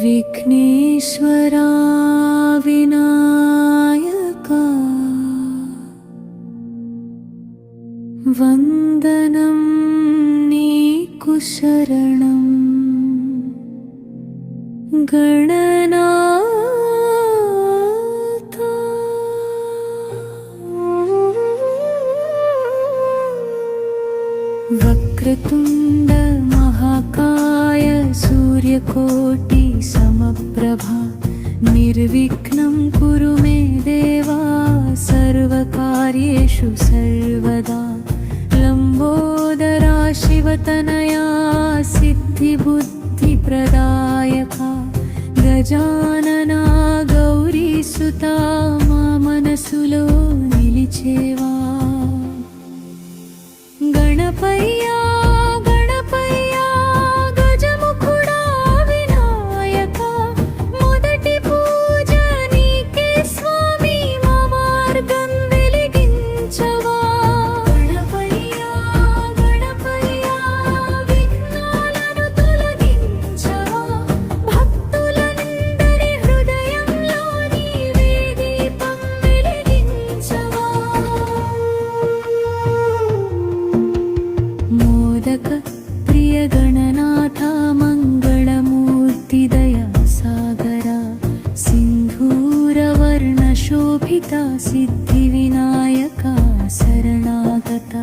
विघ्नेश्वरा विनायका वंदनं नीकु शरणं गणनाथ वक्रतुंड महाकाय सूर्यकोटि समप्रभा निर्विघ्नं कुरु मे देवा सर्वकार्येषु सर्वदा लंबोदरा शिवतनया सिद्धिबुद्धिप्रदायका गजानना गौरीसुता मा मनसुलो निलिचेवा गणपय्या गणपय्या गजमुखुडा विनायका मोदटि पूज नीके स्वामी मा मार्गं वेलिगिंचवा गणपय्या गणपय्या विघ्नाలను తొలగించవా భక్తులందరి హృదయంలో నీవే దీపం వెలిగించవా मोदक प्रिय गणनाथ मंगलमूर्ति दया सागरा सिंधूरवर्ण शोभिता सिद्धि विनायका शरणागता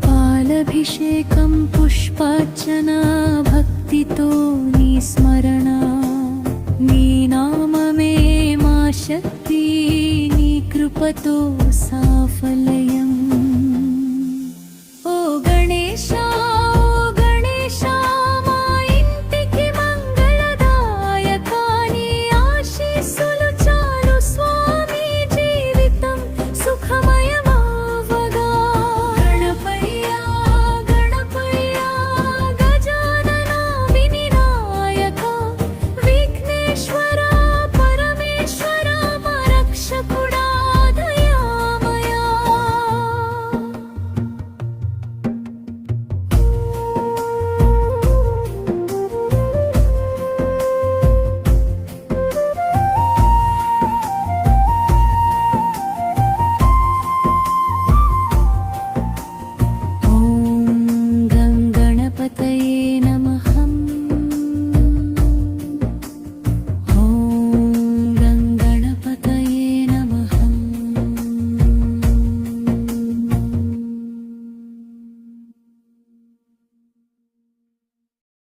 पालभिषेकं पुष्पार्चना भक्तितो निस्मरणा नी नाममे मा शक्ति नी कृपतो साफल्यम्